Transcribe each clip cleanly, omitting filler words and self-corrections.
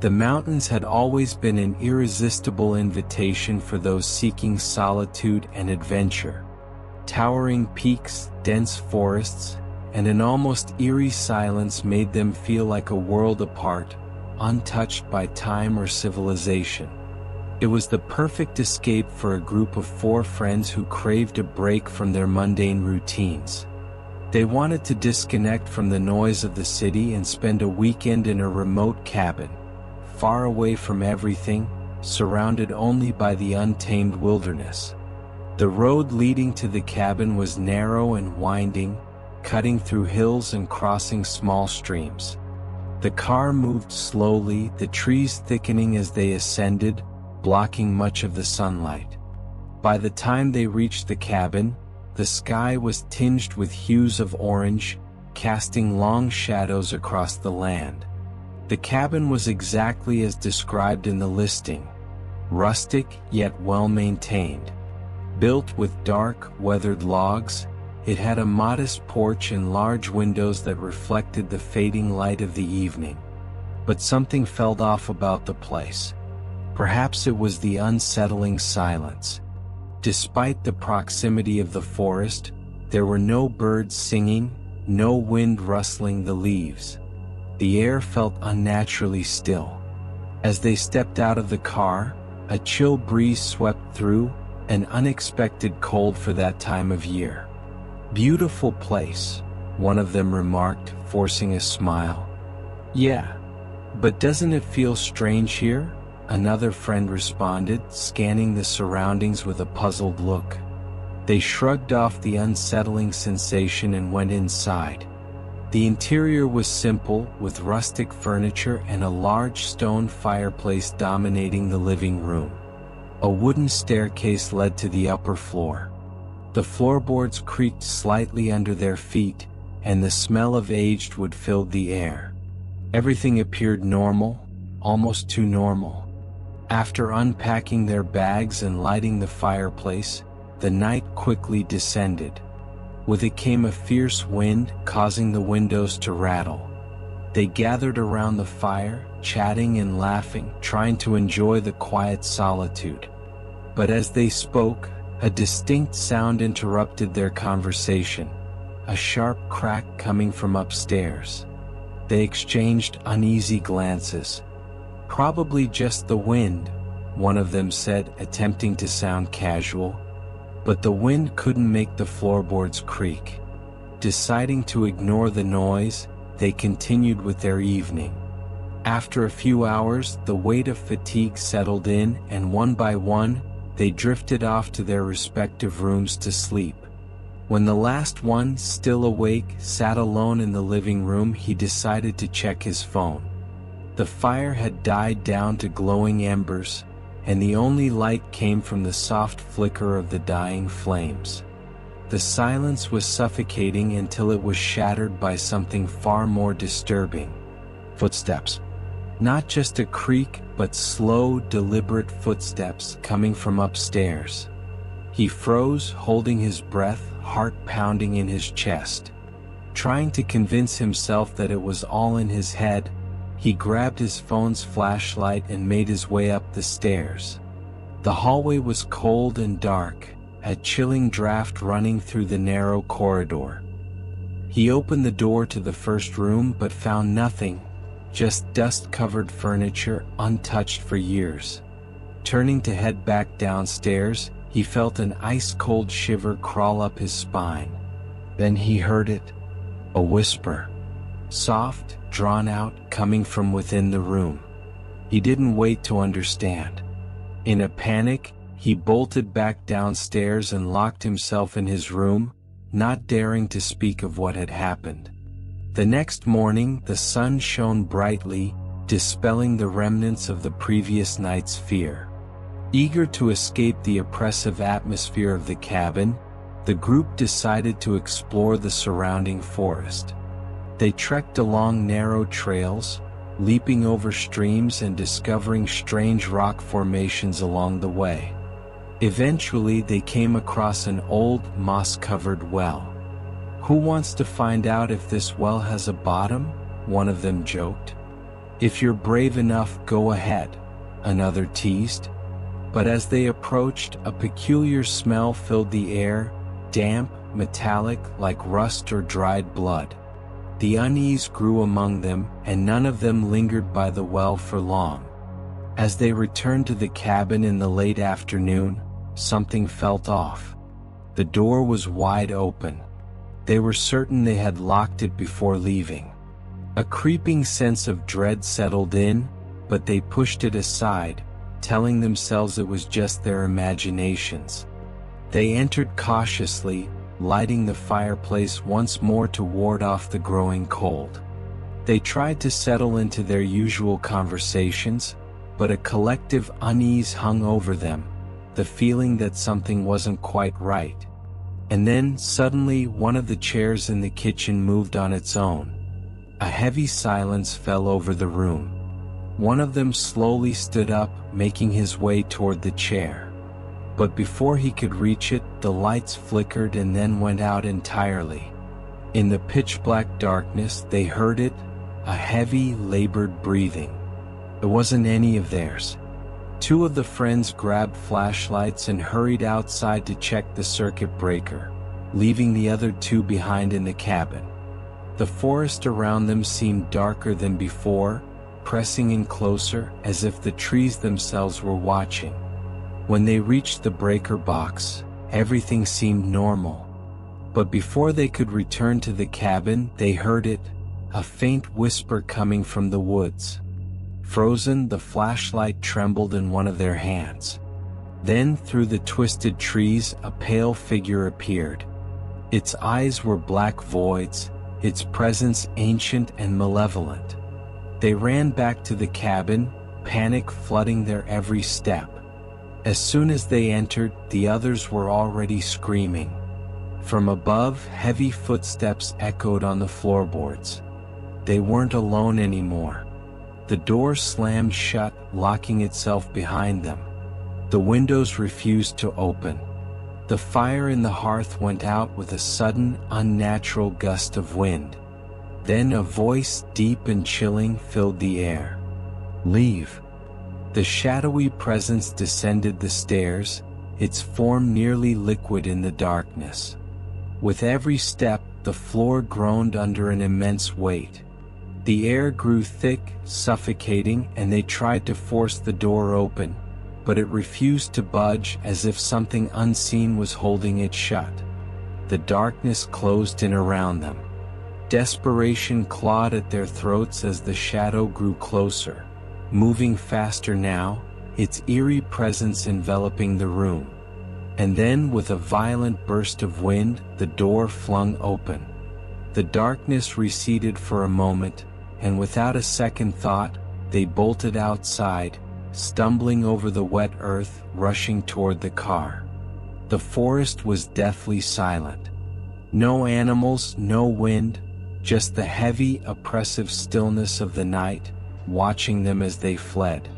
The mountains had always been an irresistible invitation for those seeking solitude and adventure. Towering peaks, dense forests, and an almost eerie silence made them feel like a world apart, untouched by time or civilization. It was the perfect escape for a group of 4 friends who craved a break from their mundane routines. They wanted to disconnect from the noise of the city and spend a weekend in a remote cabin, far away from everything, surrounded only by the untamed wilderness. The road leading to the cabin was narrow and winding, cutting through hills and crossing small streams. The car moved slowly, the trees thickening as they ascended, blocking much of the sunlight. By the time they reached the cabin, the sky was tinged with hues of orange, casting long shadows across the land. The cabin was exactly as described in the listing, rustic yet well-maintained. Built with dark, weathered logs, it had a modest porch and large windows that reflected the fading light of the evening. But something felt off about the place. Perhaps it was the unsettling silence. Despite the proximity of the forest, there were no birds singing, no wind rustling the leaves. The air felt unnaturally still. As they stepped out of the car, a chill breeze swept through, an unexpected cold for that time of year. "Beautiful place," one of them remarked, forcing a smile. "Yeah. But doesn't it feel strange here?" another friend responded, scanning the surroundings with a puzzled look. They shrugged off the unsettling sensation and went inside. The interior was simple, with rustic furniture and a large stone fireplace dominating the living room. A wooden staircase led to the upper floor. The floorboards creaked slightly under their feet, and the smell of aged wood filled the air. Everything appeared normal, almost too normal. After unpacking their bags and lighting the fireplace, the night quickly descended. With it came a fierce wind, causing the windows to rattle. They gathered around the fire, chatting and laughing, trying to enjoy the quiet solitude. But as they spoke, a distinct sound interrupted their conversation, a sharp crack coming from upstairs. They exchanged uneasy glances. "Probably just the wind," one of them said, attempting to sound casual. But the wind couldn't make the floorboards creak. Deciding to ignore the noise, they continued with their evening. After a few hours, the weight of fatigue settled in, and one by one, they drifted off to their respective rooms to sleep. When the last one, still awake, sat alone in the living room, he decided to check his phone. The fire had died down to glowing embers, and the only light came from the soft flicker of the dying flames. The silence was suffocating until it was shattered by something far more disturbing. Footsteps. Not just a creak, but slow, deliberate footsteps coming from upstairs. He froze, holding his breath, heart pounding in his chest. Trying to convince himself that it was all in his head, he grabbed his phone's flashlight and made his way up the stairs. The hallway was cold and dark, a chilling draft running through the narrow corridor. He opened the door to the first room but found nothing, just dust-covered furniture untouched for years. Turning to head back downstairs, he felt an ice-cold shiver crawl up his spine. Then he heard it, a whisper. Soft, drawn out, coming from within the room. He didn't wait to understand. In a panic, he bolted back downstairs and locked himself in his room, not daring to speak of what had happened. The next morning, the sun shone brightly, dispelling the remnants of the previous night's fear. Eager to escape the oppressive atmosphere of the cabin, the group decided to explore the surrounding forest. They trekked along narrow trails, leaping over streams and discovering strange rock formations along the way. Eventually, they came across an old, moss-covered well. "Who wants to find out if this well has a bottom?" one of them joked. "If you're brave enough, go ahead," another teased. But as they approached, a peculiar smell filled the air, damp, metallic, like rust or dried blood. The unease grew among them, and none of them lingered by the well for long. As they returned to the cabin in the late afternoon, something felt off. The door was wide open. They were certain they had locked it before leaving. A creeping sense of dread settled in, but they pushed it aside, telling themselves it was just their imaginations. They entered cautiously, lighting the fireplace once more to ward off the growing cold. They tried to settle into their usual conversations, but a collective unease hung over them, the feeling that something wasn't quite right. And then, suddenly, one of the chairs in the kitchen moved on its own. A heavy silence fell over the room. One of them slowly stood up, making his way toward the chair. But before he could reach it, the lights flickered and then went out entirely. In the pitch-black darkness, they heard it, a heavy, labored breathing. It wasn't any of theirs. Two of the friends grabbed flashlights and hurried outside to check the circuit breaker, leaving the other two behind in the cabin. The forest around them seemed darker than before, pressing in closer, as if the trees themselves were watching. When they reached the breaker box, everything seemed normal. But before they could return to the cabin, they heard it, a faint whisper coming from the woods. Frozen, the flashlight trembled in one of their hands. Then, through the twisted trees, a pale figure appeared. Its eyes were black voids, its presence ancient and malevolent. They ran back to the cabin, panic flooding their every step. As soon as they entered, the others were already screaming. From above, heavy footsteps echoed on the floorboards. They weren't alone anymore. The door slammed shut, locking itself behind them. The windows refused to open. The fire in the hearth went out with a sudden, unnatural gust of wind. Then a voice, deep and chilling, filled the air. "Leave." The shadowy presence descended the stairs, its form nearly liquid in the darkness. With every step, the floor groaned under an immense weight. The air grew thick, suffocating, and they tried to force the door open, but it refused to budge, as if something unseen was holding it shut. The darkness closed in around them. Desperation clawed at their throats as the shadow grew closer, moving faster now, its eerie presence enveloping the room. And then, with a violent burst of wind, the door flung open. The darkness receded for a moment, and without a second thought, they bolted outside, stumbling over the wet earth, rushing toward the car. The forest was deathly silent. No animals, no wind, just the heavy, oppressive stillness of the night, watching them as they fled.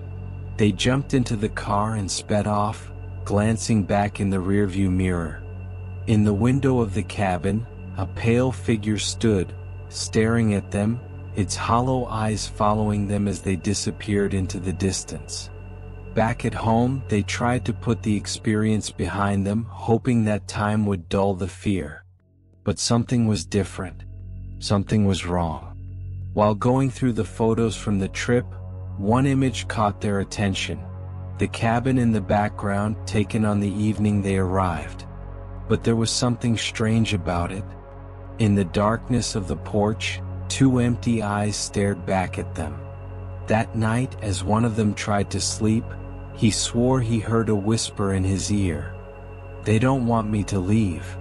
They jumped into the car and sped off, glancing back in the rearview mirror. In the window of the cabin, a pale figure stood, staring at them, its hollow eyes following them as they disappeared into the distance. Back at home, they tried to put the experience behind them, hoping that time would dull the fear. But something was different. Something was wrong. While going through the photos from the trip, one image caught their attention. The cabin in the background, taken on the evening they arrived. But there was something strange about it. In the darkness of the porch, two empty eyes stared back at them. That night, as one of them tried to sleep, he swore he heard a whisper in his ear. "They don't want me to leave."